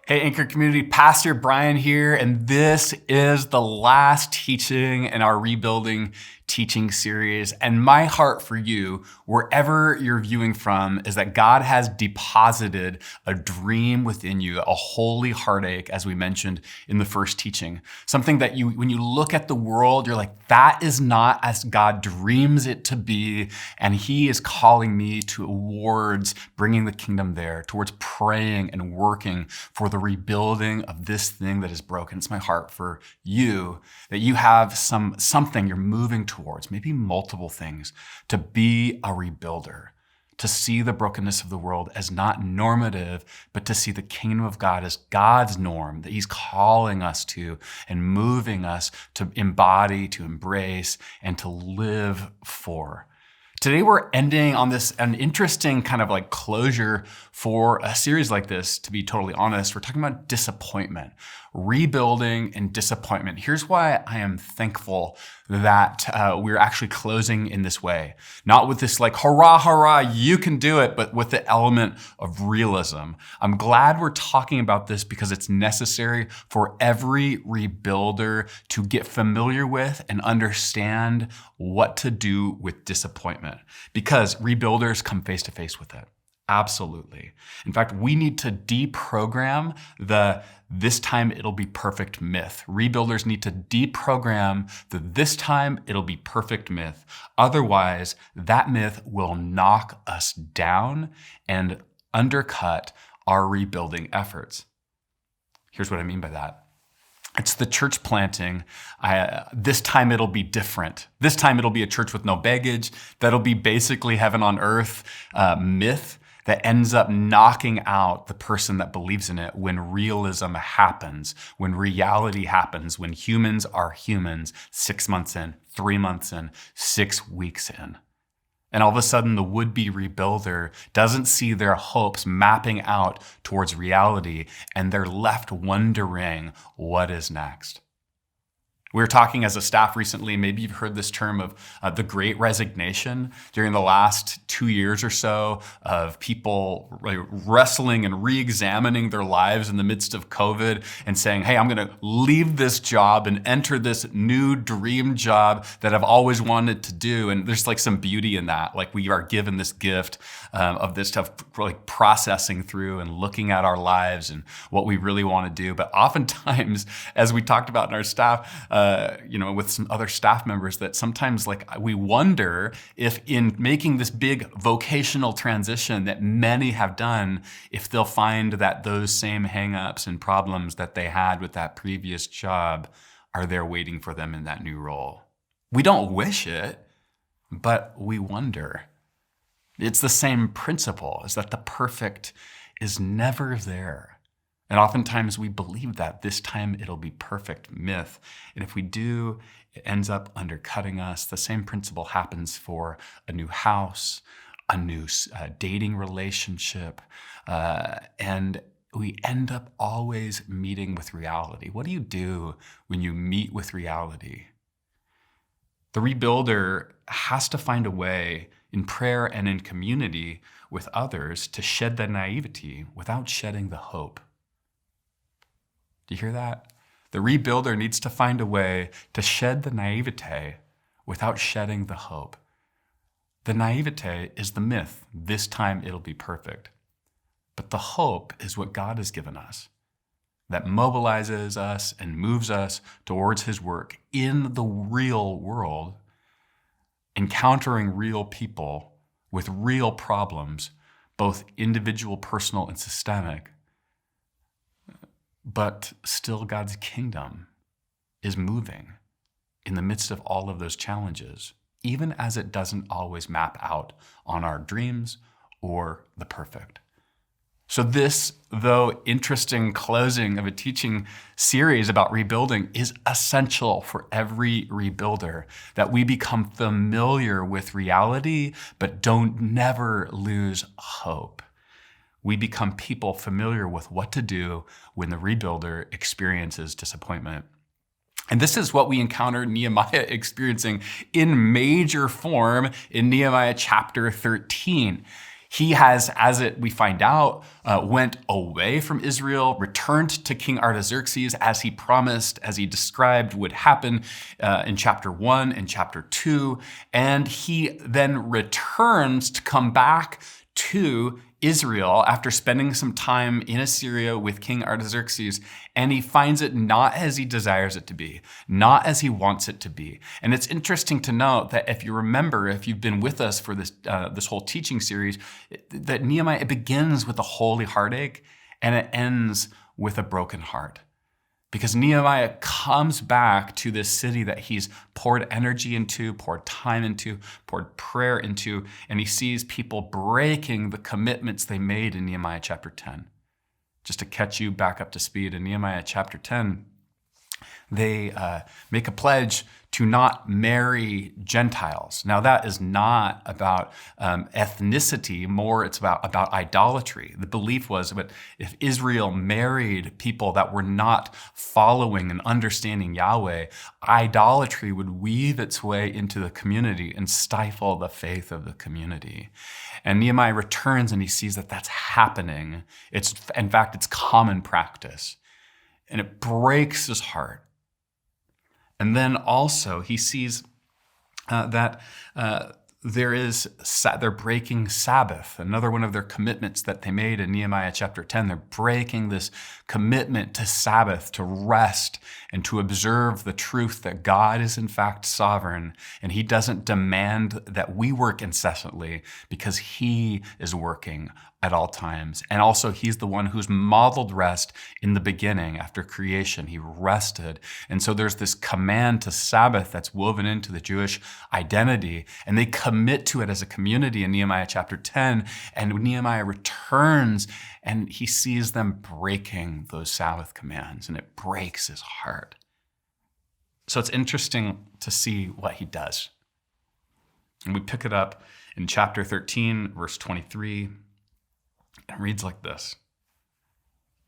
Hey, Anchor Community, Pastor Bryan here, and this is the last teaching in our Rebuilding teaching series. And my heart for you, wherever you're viewing from, is that God has deposited a dream within you, a holy heartache, as we mentioned in the first teaching. Something that when you look at the world, you're like, that is not as God dreams it to be. And He is calling me towards bringing the kingdom there, towards praying and working for the rebuilding of this thing that is broken. It's my heart for you that you have something you're moving towards, maybe multiple things, to be a rebuilder, to see the brokenness of the world as not normative, but to see the kingdom of God as God's norm that He's calling us to and moving us to embody, to embrace, and to live for. Today we're ending on an interesting kind of like closure for a series like this, to be totally honest. We're talking about disappointment, rebuilding and disappointment. Here's why I am thankful that we're actually closing in this way. Not with this like, hurrah, hurrah, you can do it, but with the element of realism. I'm glad we're talking about this because it's necessary for every rebuilder to get familiar with and understand what to do with disappointment, because rebuilders come face to face with it. Absolutely. In fact, we need to deprogram this time it'll be perfect myth. Rebuilders need to deprogram the this time it'll be perfect myth. Otherwise, that myth will knock us down and undercut our rebuilding efforts. Here's what I mean by that. It's the church planting. This time it'll be different. This time it'll be a church with no baggage. That'll be basically heaven on earth myth that ends up knocking out the person that believes in it when realism happens, when reality happens, when humans are humans 6 months in, 3 months in, 6 weeks in. And all of a sudden, the would-be rebuilder doesn't see their hopes mapping out towards reality, and they're left wondering what is next. We were talking as a staff recently, maybe you've heard this term of the Great Resignation during the last 2 years or so, of people wrestling and re-examining their lives in the midst of COVID and saying, hey, I'm going to leave this job and enter this new dream job that I've always wanted to do. And there's like some beauty in that. Like we are given this gift of this stuff, like processing through and looking at our lives and what we really want to do. But oftentimes, as we talked about in our staff, with some other staff members, that sometimes like we wonder if in making this big vocational transition that many have done, if they'll find that those same hangups and problems that they had with that previous job are there waiting for them in that new role. We don't wish it, but we wonder. It's the same principle, is that the perfect is never there. And oftentimes we believe that this time it'll be perfect myth. And if we do, it ends up undercutting us. The same principle happens for a new house, a new dating relationship, and we end up always meeting with reality. What do you do when you meet with reality? The rebuilder has to find a way in prayer and in community with others to shed the naivety without shedding the hope. Do you hear that? The rebuilder needs to find a way to shed the naivete without shedding the hope. The naivete is the myth. This time it'll be perfect. But the hope is what God has given us, that mobilizes us and moves us towards His work in the real world, encountering real people with real problems, both individual, personal, and systemic. But still God's kingdom is moving in the midst of all of those challenges, even as it doesn't always map out on our dreams or the perfect. So this, though interesting closing of a teaching series about rebuilding, is essential for every rebuilder, that we become familiar with reality, but don't never lose hope. We become people familiar with what to do when the rebuilder experiences disappointment. And this is what we encounter Nehemiah experiencing in major form in Nehemiah chapter 13. He has, we find out, went away from Israel, returned to King Artaxerxes as he promised, as he described would happen in chapter 1 and chapter 2. And he then returns to come back to Israel after spending some time in Assyria with King Artaxerxes, and he finds it not as he desires it to be, not as he wants it to be. And it's interesting to note that if you remember, if you've been with us for this whole teaching series, that Nehemiah, it begins with a holy heartache and it ends with a broken heart. Because Nehemiah comes back to this city that he's poured energy into, poured time into, poured prayer into, and he sees people breaking the commitments they made in Nehemiah chapter 10. Just to catch you back up to speed, in Nehemiah chapter 10, they make a pledge to not marry Gentiles. Now, that is not about ethnicity, more it's about idolatry. The belief was that if Israel married people that were not following and understanding Yahweh, idolatry would weave its way into the community and stifle the faith of the community. And Nehemiah returns and he sees that that's happening. In fact, it's common practice. And it breaks his heart. And then also he sees that they're breaking Sabbath, another one of their commitments that they made in Nehemiah chapter 10. They're breaking this commitment to Sabbath, to rest, and to observe the truth that God is in fact sovereign, and he doesn't demand that we work incessantly because he is working at all times. And also he's the one who's modeled rest in the beginning after creation. He rested. And so there's this command to Sabbath that's woven into the Jewish identity, and they commit to it as a community in Nehemiah chapter 10. And Nehemiah returns and he sees them breaking those Sabbath commands, and it breaks his heart. So it's interesting to see what he does. And we pick it up in chapter 13, verse 23. It reads like this.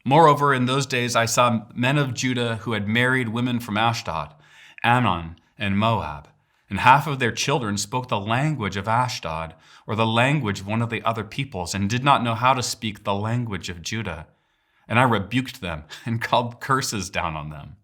Moreover, in those days I saw men of Judah who had married women from Ashdod, Ammon, and Moab, and half of their children spoke the language of Ashdod, or the language of one of the other peoples, and did not know how to speak the language of Judah. And I rebuked them and called curses down on them.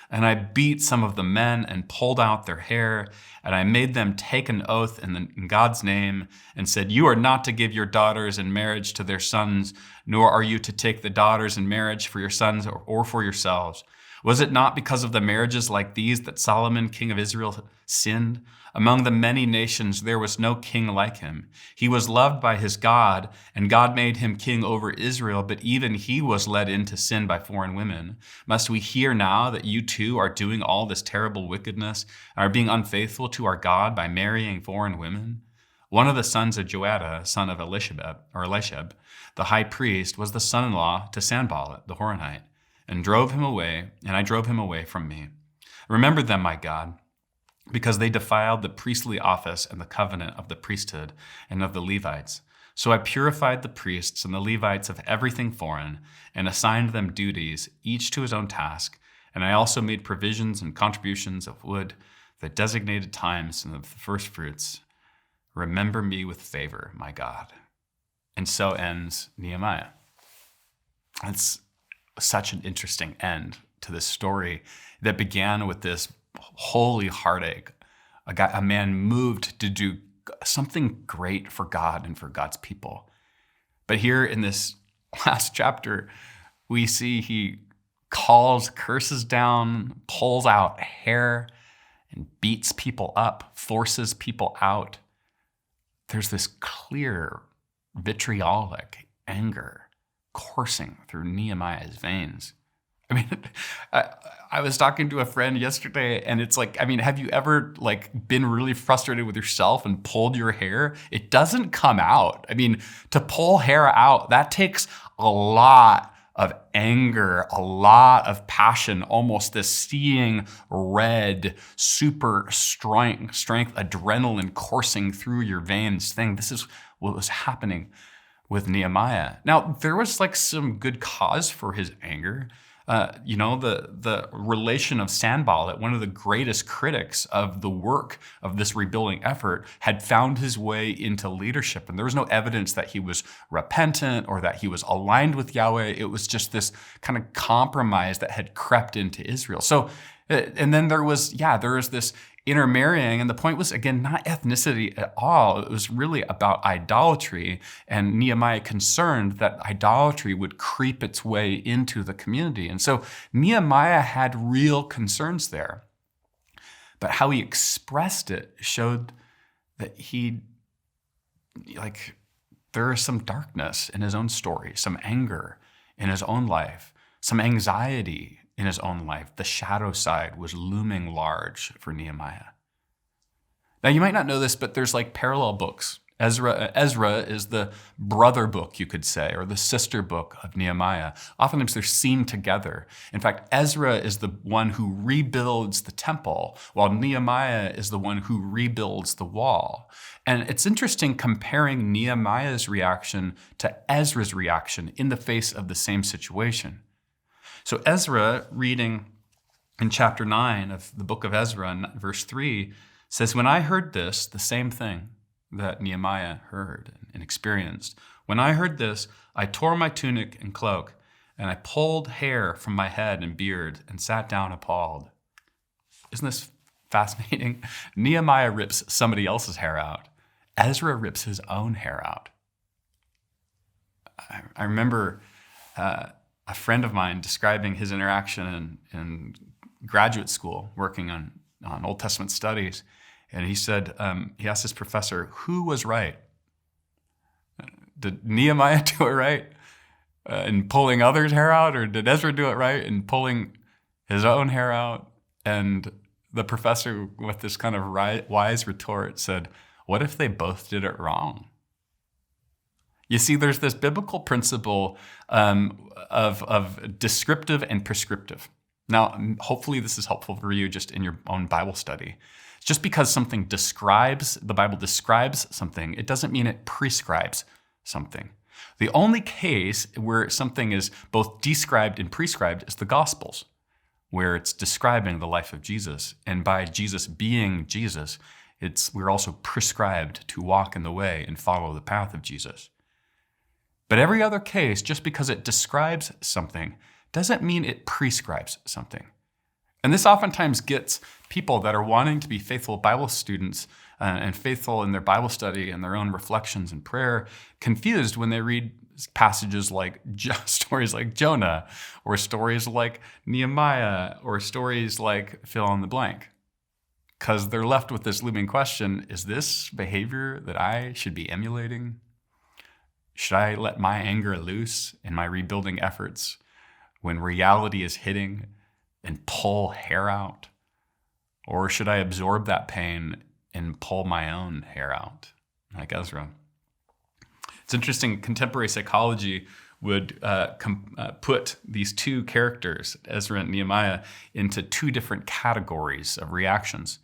And I beat some of the men and pulled out their hair, and I made them take an oath in God's name and said, you are not to give your daughters in marriage to their sons, nor are you to take the daughters in marriage for your sons or for yourselves. Was it not because of the marriages like these that Solomon, king of Israel, sinned? Among the many nations there was no king like him. He was loved by his God, and God made him king over Israel, but even he was led into sin by foreign women. Must we hear now that you too are doing all this terrible wickedness, and are being unfaithful to our God by marrying foreign women? One of the sons of Joiada, son of Elishab, the high priest, was the son-in-law to Sanballat, the Horonite, and I drove him away from me. Remember them, my God, because they defiled the priestly office and the covenant of the priesthood and of the Levites. So I purified the priests and the Levites of everything foreign and assigned them duties, each to his own task. And I also made provisions and contributions of wood, the designated times, and of the first fruits. Remember me with favor, my God. And so ends Nehemiah. It's such an interesting end to this story that began with this holy heartache, a man moved to do something great for God and for God's people. But here in this last chapter, we see he calls curses down, pulls out hair, and beats people up, forces people out. There's this clear vitriolic anger coursing through Nehemiah's veins. I mean, I was talking to a friend yesterday, and it's like, I mean, have you ever been really frustrated with yourself and pulled your hair? It doesn't come out. I mean, to pull hair out, that takes a lot of anger, a lot of passion, almost this seeing red, super strength, adrenaline coursing through your veins thing. This is what was happening with Nehemiah. Now, there was some good cause for his anger. The relation of Sanballat, one of the greatest critics of the work of this rebuilding effort, had found his way into leadership. And there was no evidence that he was repentant or that he was aligned with Yahweh. It was just this kind of compromise that had crept into Israel. So, and then there was this intermarrying, and the point was, again, not ethnicity at all. It was really about idolatry, and Nehemiah concerned that idolatry would creep its way into the community. And so Nehemiah had real concerns there. But how he expressed it showed that there is some darkness in his own story, some anger in his own life, some anxiety in his own life. The shadow side was looming large for Nehemiah. Now, you might not know this, but there's parallel books. Ezra is the brother book, you could say, or the sister book of Nehemiah. Oftentimes they're seen together. In fact, Ezra is the one who rebuilds the temple, while Nehemiah is the one who rebuilds the wall. And it's interesting comparing Nehemiah's reaction to Ezra's reaction in the face of the same situation. So Ezra, reading in chapter 9 of the book of Ezra, in verse 3, says, "When I heard this," the same thing that Nehemiah heard and experienced, "when I heard this, I tore my tunic and cloak, and I pulled hair from my head and beard and sat down appalled." Isn't this fascinating? Nehemiah rips somebody else's hair out. Ezra rips his own hair out. I remember a friend of mine describing his interaction in graduate school working on Old Testament studies. And he said, he asked his professor, who was right? Did Nehemiah do it right in pulling others' hair out, or did Ezra do it right in pulling his own hair out? And the professor, with this kind of wise retort, said, what if they both did it wrong? You see, there's this biblical principle of descriptive and prescriptive. Now, hopefully this is helpful for you just in your own Bible study. Just because the Bible describes something, it doesn't mean it prescribes something. The only case where something is both described and prescribed is the Gospels, where it's describing the life of Jesus. And by Jesus being Jesus, we're also prescribed to walk in the way and follow the path of Jesus. But every other case, just because it describes something, doesn't mean it prescribes something. And this oftentimes gets people that are wanting to be faithful Bible students and faithful in their Bible study and their own reflections and prayer confused when they read passages like stories like Jonah, or stories like Nehemiah, or stories like fill in the blank. Because they're left with this looming question, is this behavior that I should be emulating? Should I let my anger loose in my rebuilding efforts when reality is hitting and pull hair out? Or should I absorb that pain and pull my own hair out, like Ezra? It's interesting, contemporary psychology would put these two characters, Ezra and Nehemiah, into two different categories of reactions.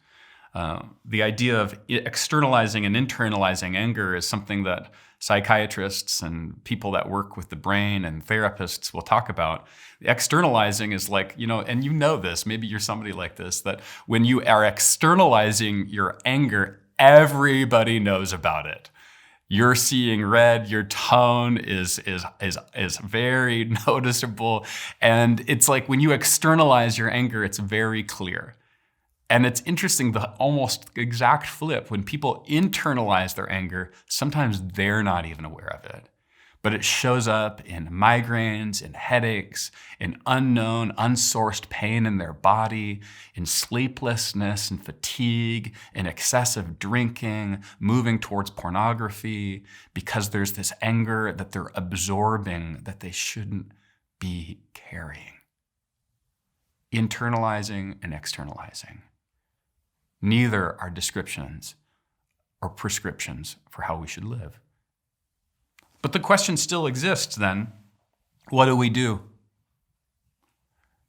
The idea of externalizing and internalizing anger is something that psychiatrists and people that work with the brain and therapists will talk about. Externalizing is and you know this, maybe you're somebody like this, that when you are externalizing your anger, everybody knows about it. You're seeing red, your tone is very noticeable. And it's like when you externalize your anger, it's very clear. And it's interesting, the almost exact flip. When people internalize their anger, sometimes they're not even aware of it. But it shows up in migraines, in headaches, in unknown, unsourced pain in their body, in sleeplessness and fatigue, in excessive drinking, moving towards pornography, because there's this anger that they're absorbing that they shouldn't be carrying. Internalizing and externalizing. Neither are descriptions or prescriptions for how we should live. But the question still exists then, what do?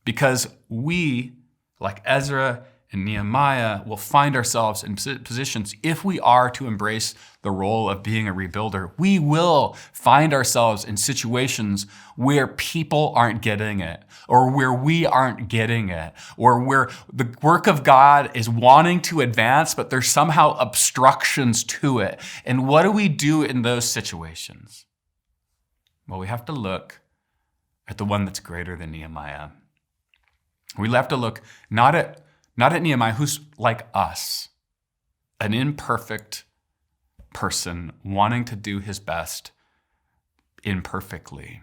Because we, like Ezra and Nehemiah will find ourselves in positions, if we are to embrace the role of being a rebuilder, we will find ourselves in situations where people aren't getting it, or where we aren't getting it, or where the work of God is wanting to advance, but there's somehow obstructions to it. And what do we do in those situations? Well, we have to look at the one that's greater than Nehemiah. We have to look not at Nehemiah, who's like us, an imperfect person wanting to do his best imperfectly.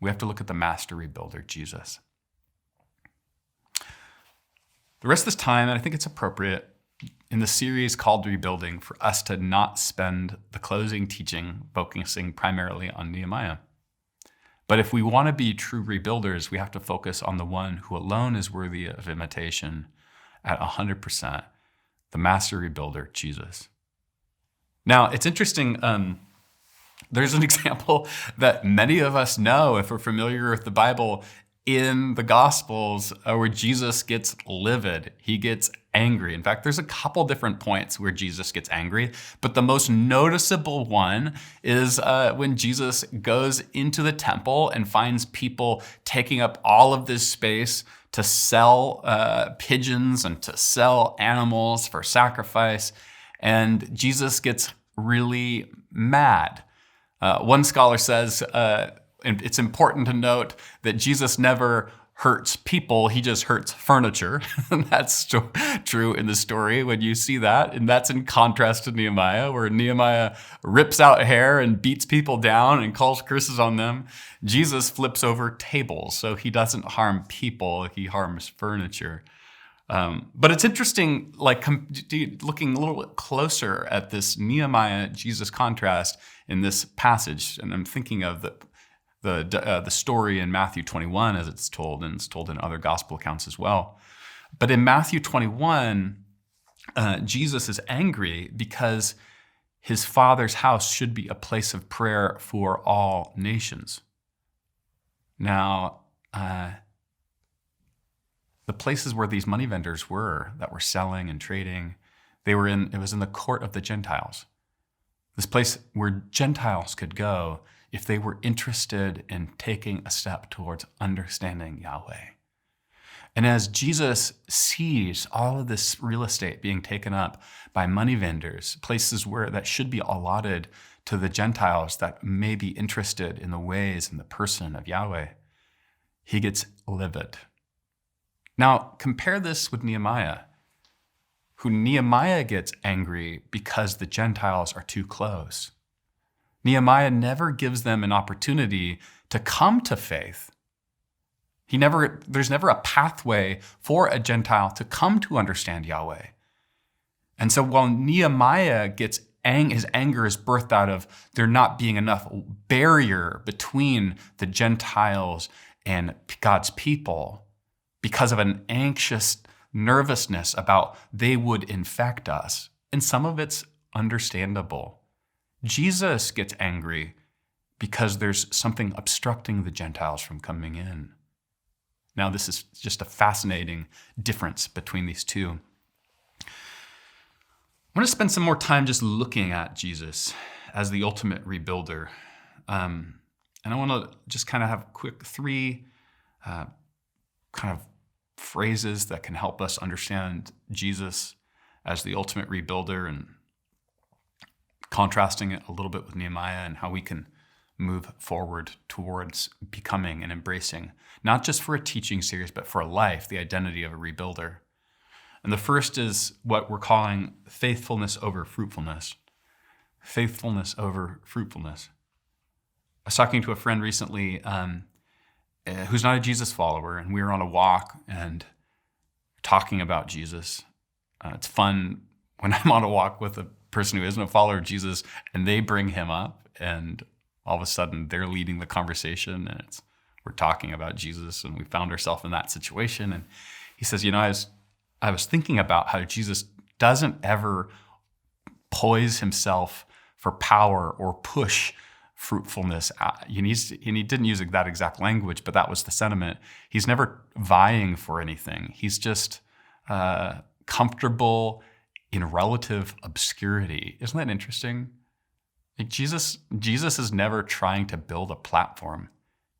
We have to look at the master rebuilder, Jesus. The rest of this time, and I think it's appropriate in the series called Rebuilding, for us to not spend the closing teaching focusing primarily on Nehemiah. But if we want to be true rebuilders, we have to focus on the one who alone is worthy of imitation at 100%, the master rebuilder, Jesus. Now, it's interesting. There's an example that many of us know, if we're familiar with the Bible, in the Gospels, where Jesus gets livid. He gets angry. In fact, there's a couple different points where Jesus gets angry, but the most noticeable one is when Jesus goes into the temple and finds people taking up all of this space to sell pigeons and to sell animals for sacrifice, and Jesus gets really mad. One scholar says, and it's important to note that Jesus never hurts people, he just hurts furniture. And that's true in the story when you see that. And that's in contrast to Nehemiah, where Nehemiah rips out hair and beats people down and calls curses on them. Jesus flips over tables, so he doesn't harm people, he harms furniture. But it's interesting, looking a little bit closer at this Nehemiah-Jesus contrast in this passage. And I'm thinking of the story in Matthew 21 as it's told, and it's told in other gospel accounts as well. But in Matthew 21, Jesus is angry because his Father's house should be a place of prayer for all nations. Now, the places where these money vendors were that were selling and trading, it was in the court of the Gentiles. This place where Gentiles could go if they were interested in taking a step towards understanding Yahweh. And as Jesus sees all of this real estate being taken up by money vendors, places that should be allotted to the Gentiles that may be interested in the ways and the person of Yahweh, he gets livid. Now, compare this with Nehemiah, who Nehemiah gets angry because the Gentiles are too close. Nehemiah never gives them an opportunity to come to faith. There's never a pathway for a Gentile to come to understand Yahweh. And so while Nehemiah his anger is birthed out of there not being enough barrier between the Gentiles and God's people because of an anxious nervousness about they would infect us. And some of it's understandable. Jesus gets angry because there's something obstructing the Gentiles from coming in. Now, this is just a fascinating difference between these two. I want to spend some more time just looking at Jesus as the ultimate rebuilder. And I want to just kind of have quick three kind of phrases that can help us understand Jesus as the ultimate rebuilder, and contrasting it a little bit with Nehemiah and how we can move forward towards becoming and embracing, not just for a teaching series, but for a life, the identity of a rebuilder. And the first is what we're calling faithfulness over fruitfulness. Faithfulness over fruitfulness. I was talking to a friend recently who's not a Jesus follower, and we were on a walk and talking about Jesus. It's fun when I'm on a walk with a person who isn't a follower of Jesus and they bring him up, and all of a sudden they're leading the conversation, and we're talking about Jesus, and we found ourselves in that situation. And he says, I was thinking about how Jesus doesn't ever poise himself for power or push fruitfulness. And he didn't use that exact language, but that was the sentiment. He's never vying for anything. He's just comfortable in relative obscurity. Isn't that interesting? Like Jesus is never trying to build a platform.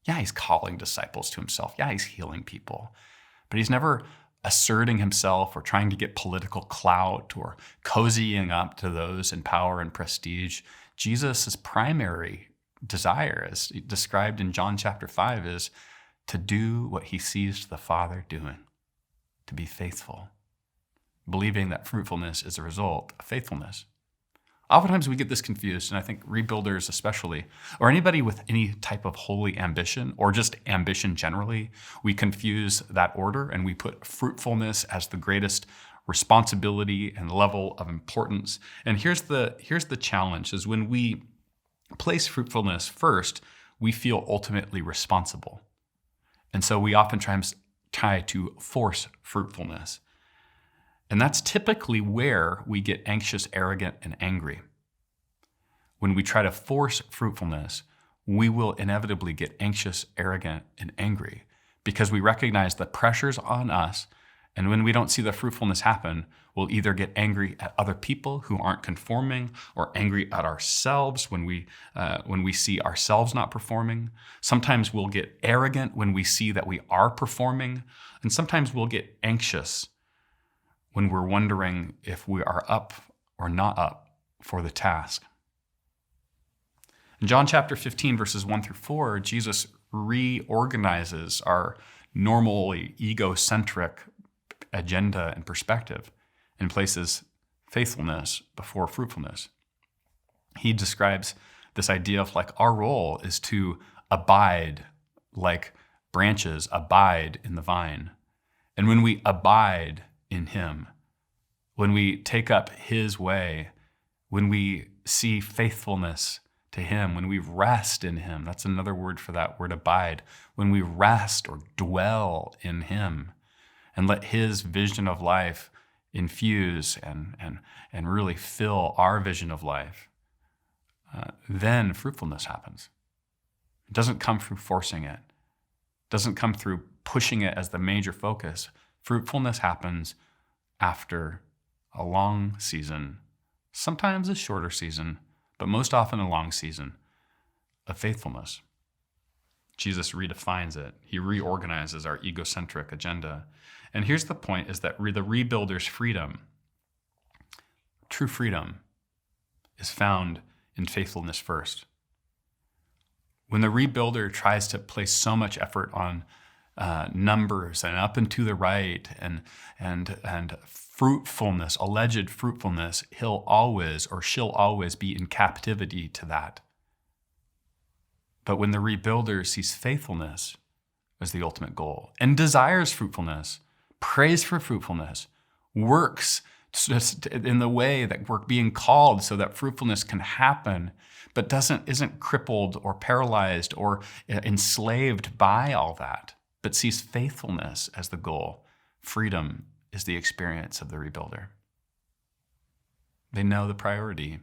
Yeah, he's calling disciples to himself. Yeah, he's healing people. But he's never asserting himself or trying to get political clout or cozying up to those in power and prestige. Jesus' primary desire, as described in John chapter 5, is to do what he sees the Father doing, to be faithful, believing that fruitfulness is a result of faithfulness. Oftentimes we get this confused, and I think rebuilders especially, or anybody with any type of holy ambition, or just ambition generally, we confuse that order and we put fruitfulness as the greatest responsibility and level of importance. And here's the challenge, is when we place fruitfulness first, we feel ultimately responsible. And so we oftentimes try to force fruitfulness. And that's typically where we get anxious, arrogant, and angry. When we try to force fruitfulness, we will inevitably get anxious, arrogant, and angry because we recognize the pressures on us. And when we don't see the fruitfulness happen, we'll either get angry at other people who aren't conforming, or angry at ourselves when we see ourselves not performing. Sometimes we'll get arrogant when we see that we are performing. And sometimes we'll get anxious when we're wondering if we are up or not up for the task. In John chapter 15, verses 1 through 4, Jesus reorganizes our normally egocentric agenda and perspective and places faithfulness before fruitfulness. He describes this idea of like our role is to abide like branches abide in the vine. And when we abide in him, when we take up his way, when we see faithfulness to him, when we rest in him, that's another word for that word abide, when we rest or dwell in him and let his vision of life infuse and really fill our vision of life, then fruitfulness happens. It doesn't come through forcing it. It doesn't come through pushing it as the major focus. Fruitfulness happens after a long season, sometimes a shorter season, but most often a long season of faithfulness. Jesus redefines it. He reorganizes our egocentric agenda. And here's the point, is that the rebuilder's freedom, true freedom, is found in faithfulness first. When the rebuilder tries to place so much effort on numbers and up and to the right and fruitfulness, alleged fruitfulness, he'll always or she'll always be in captivity to that. But when the rebuilder sees faithfulness as the ultimate goal and desires fruitfulness, prays for fruitfulness, works just in the way that we're being called so that fruitfulness can happen, but isn't crippled or paralyzed or enslaved by all that, but sees faithfulness as the goal, freedom is the experience of the rebuilder. They know the priority,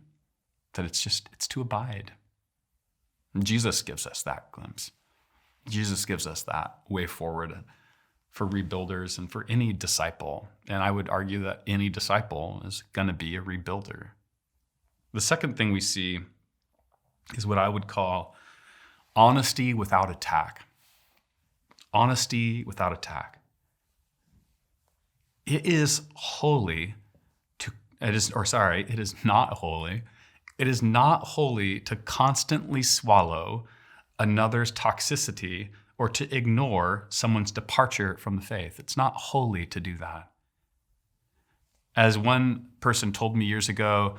that it's to abide. And Jesus gives us that glimpse. Jesus gives us that way forward for rebuilders and for any disciple. And I would argue that any disciple is going to be a rebuilder. The second thing we see is what I would call honesty without attack. Honesty without attack. It is not holy. It is not holy to constantly swallow another's toxicity or to ignore someone's departure from the faith. It's not holy to do that. As one person told me years ago,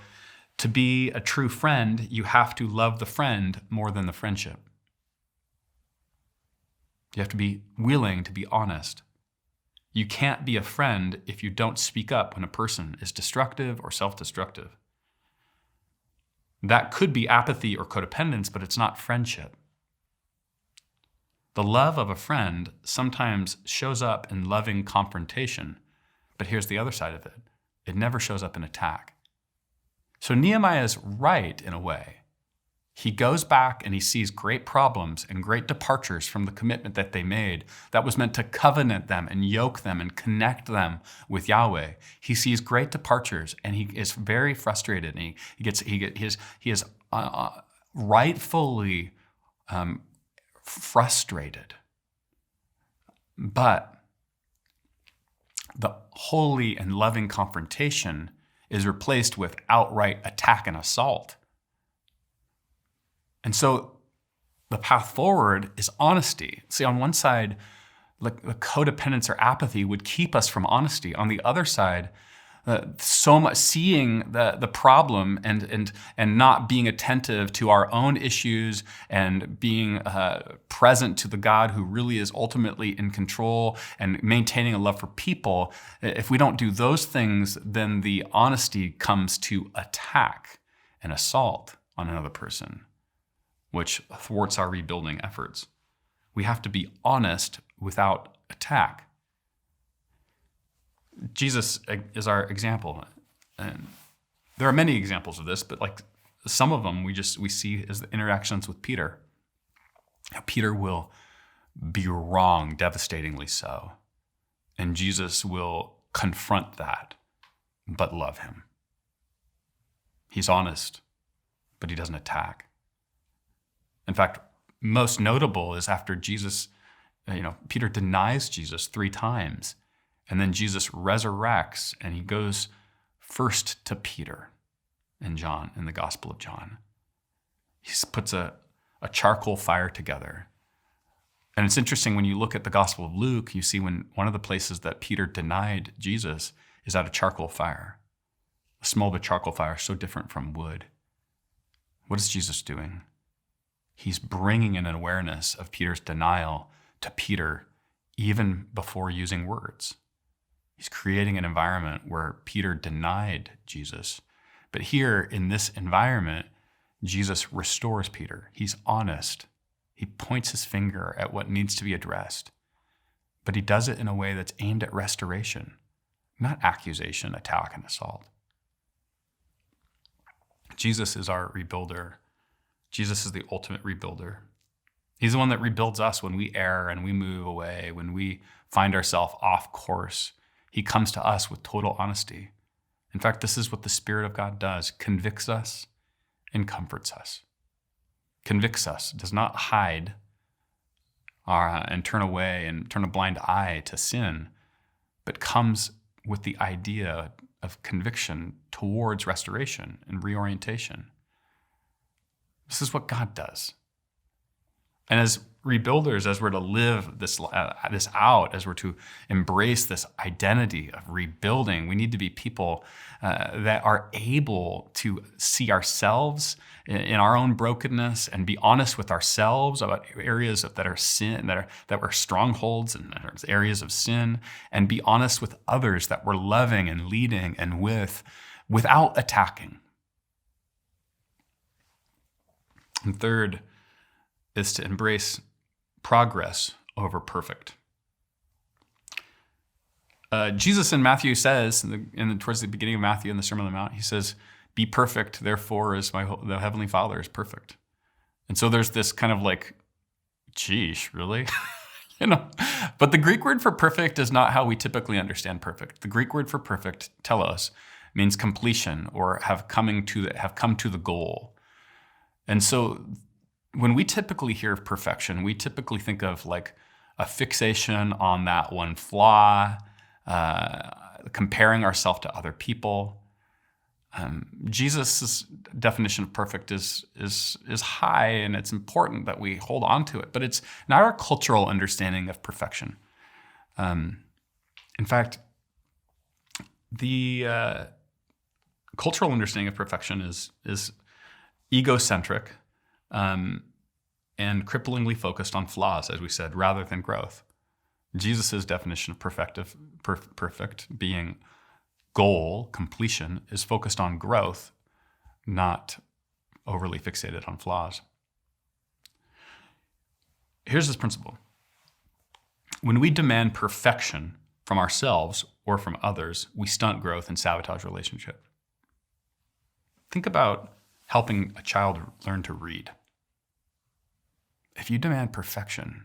to be a true friend, you have to love the friend more than the friendship. You have to be willing to be honest. You can't be a friend if you don't speak up when a person is destructive or self-destructive. That could be apathy or codependence, but it's not friendship. The love of a friend sometimes shows up in loving confrontation, but here's the other side of it. It never shows up in attack. So Nehemiah is right in a way. He goes back and he sees great problems and great departures from the commitment that they made that was meant to covenant them and yoke them and connect them with Yahweh. He sees great departures and he is very frustrated, and he is rightfully frustrated. But the holy and loving confrontation is replaced with outright attack and assault. And so the path forward is honesty. See, on one side, like the codependence or apathy would keep us from honesty. On the other side, so much seeing the problem and not being attentive to our own issues and being present to the God who really is ultimately in control and maintaining a love for people. If we don't do those things, then the honesty comes to attack and assault on another person, which thwarts our rebuilding efforts. We have to be honest without attack. Jesus is our example. And there are many examples of this, but like some of them we see as the interactions with Peter. How Peter will be wrong, devastatingly so. And Jesus will confront that, but love him. He's honest, but he doesn't attack. In fact, most notable is after Jesus, Peter denies Jesus 3 times. And then Jesus resurrects and he goes first to Peter and John in the Gospel of John. He puts a charcoal fire together. And it's interesting when you look at the Gospel of Luke, you see when one of the places that Peter denied Jesus is at a charcoal fire. The smell of a charcoal fire is so different from wood. What is Jesus doing? He's bringing an awareness of Peter's denial to Peter even before using words. He's creating an environment where Peter denied Jesus. But here in this environment, Jesus restores Peter. He's honest. He points his finger at what needs to be addressed. But he does it in a way that's aimed at restoration, not accusation, attack, and assault. Jesus is our rebuilder. Jesus is the ultimate rebuilder. He's the one that rebuilds us when we err and we move away, when we find ourselves off course. He comes to us with total honesty. In fact, this is what the Spirit of God does, convicts us and comforts us. Convicts us, does not hide and turn away and turn a blind eye to sin, but comes with the idea of conviction towards restoration and reorientation. This is what God does. And as rebuilders, as we're to live this out, as we're to embrace this identity of rebuilding, we need to be people that are able to see ourselves in our own brokenness and be honest with ourselves about areas that are sin, that were strongholds and areas of sin, and be honest with others that we're loving and leading and without attacking. And third is to embrace progress over perfect. Jesus in Matthew says, towards the beginning of Matthew in the Sermon on the Mount, he says, "Be perfect, therefore, as the Heavenly Father is perfect." And so there's this kind of like, geesh, really? But the Greek word for perfect is not how we typically understand perfect. The Greek word for perfect, telos, means completion or have come to the goal. And so when we typically hear of perfection, we typically think of like a fixation on that one flaw, comparing ourselves to other people. Jesus' definition of perfect is high, and it's important that we hold on to it, but it's not our cultural understanding of perfection. In fact, the cultural understanding of perfection is egocentric, and cripplingly focused on flaws, as we said, rather than growth. Jesus' definition of perfect being goal, completion, is focused on growth, not overly fixated on flaws. Here's this principle. When we demand perfection from ourselves or from others, we stunt growth and sabotage relationship. Think about helping a child learn to read. If you demand perfection,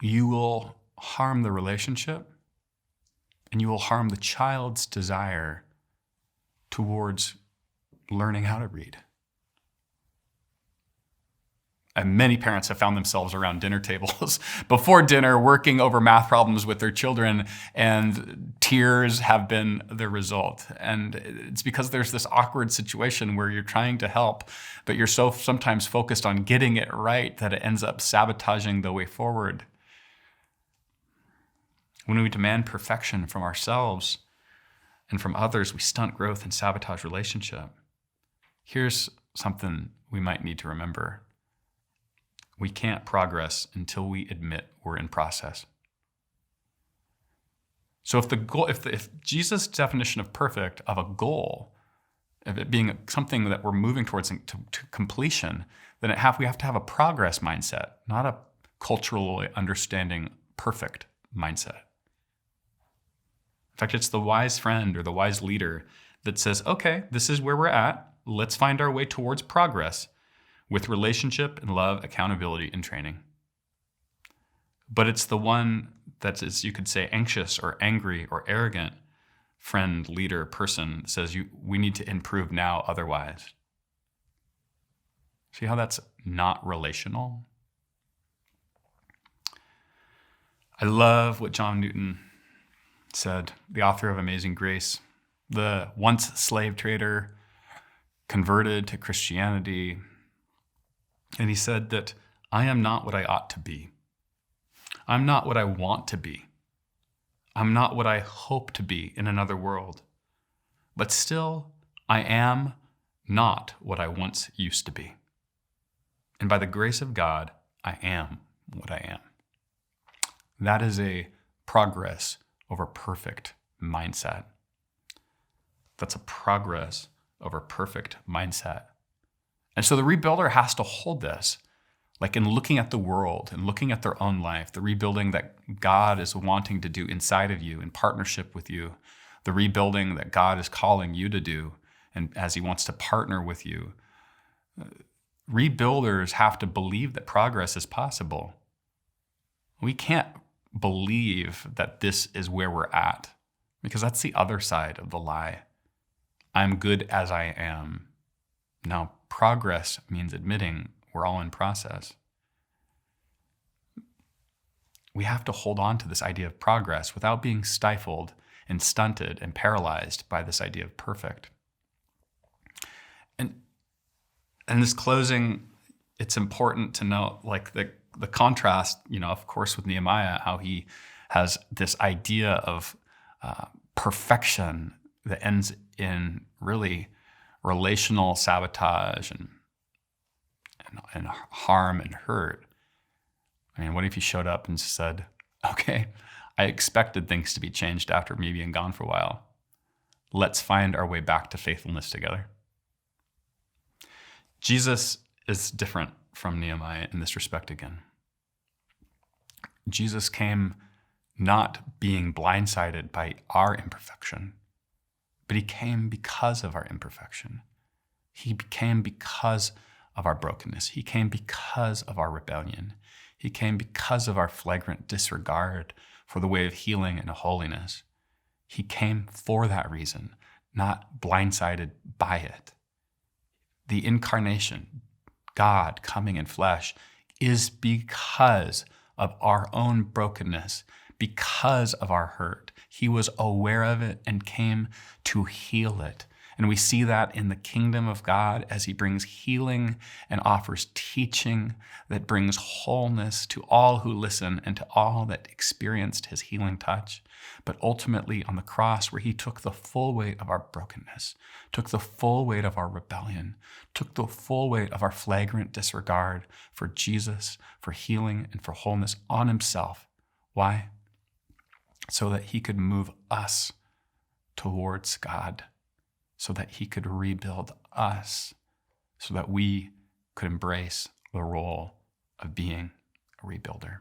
you will harm the relationship and you will harm the child's desire towards learning how to read. And many parents have found themselves around dinner tables before dinner working over math problems with their children, and tears have been the result. And it's because there's this awkward situation where you're trying to help, but you're so sometimes focused on getting it right that it ends up sabotaging the way forward. When we demand perfection from ourselves and from others, we stunt growth and sabotage relationship. Here's something we might need to remember. We can't progress until we admit we're in process. So if Jesus' definition of perfect, of a goal, of it being something that we're moving towards to completion, then we have to have a progress mindset, not a culturally understanding perfect mindset. In fact, it's the wise friend or the wise leader that says, okay, this is where we're at. Let's find our way towards progress with relationship and love, accountability, and training. But it's the one that is, you could say, anxious or angry or arrogant friend, leader, person that says we need to improve now, otherwise. See how that's not relational? I love what John Newton said, the author of Amazing Grace, the once slave trader converted to Christianity. And he said that I am not what I ought to be. I'm not what I want to be. I'm not what I hope to be in another world. But still, I am not what I once used to be. And by the grace of God, I am what I am. That is a progress over perfect mindset. That's a progress over perfect mindset. And so the rebuilder has to hold this, like in looking at the world and looking at their own life, the rebuilding that God is wanting to do inside of you in partnership with you, the rebuilding that God is calling you to do, and as he wants to partner with you. Rebuilders have to believe that progress is possible. We can't believe that this is where we're at, because that's the other side of the lie. I'm good as I am. Now, progress means admitting we're all in process. We have to hold on to this idea of progress without being stifled and stunted and paralyzed by this idea of perfect. And this closing, it's important to note, like the contrast, of course, with Nehemiah, how he has this idea of perfection that ends in really relational sabotage and harm and hurt. I mean, what if he showed up and said, okay, I expected things to be changed after me being gone for a while. Let's find our way back to faithfulness together. Jesus is different from Nehemiah in this respect again. Jesus came not being blindsided by our imperfection, but he came because of our imperfection. He came because of our brokenness. He came because of our rebellion. He came because of our flagrant disregard for the way of healing and holiness. He came for that reason, not blindsided by it. The incarnation, God coming in flesh, is because of our own brokenness, because of our hurt. He was aware of it and came to heal it. And we see that in the kingdom of God as he brings healing and offers teaching that brings wholeness to all who listen and to all that experienced his healing touch. But ultimately on the cross, where he took the full weight of our brokenness, took the full weight of our rebellion, took the full weight of our flagrant disregard for Jesus, for healing and for wholeness on himself. Why? So that he could move us towards God, so that he could rebuild us, so that we could embrace the role of being a rebuilder.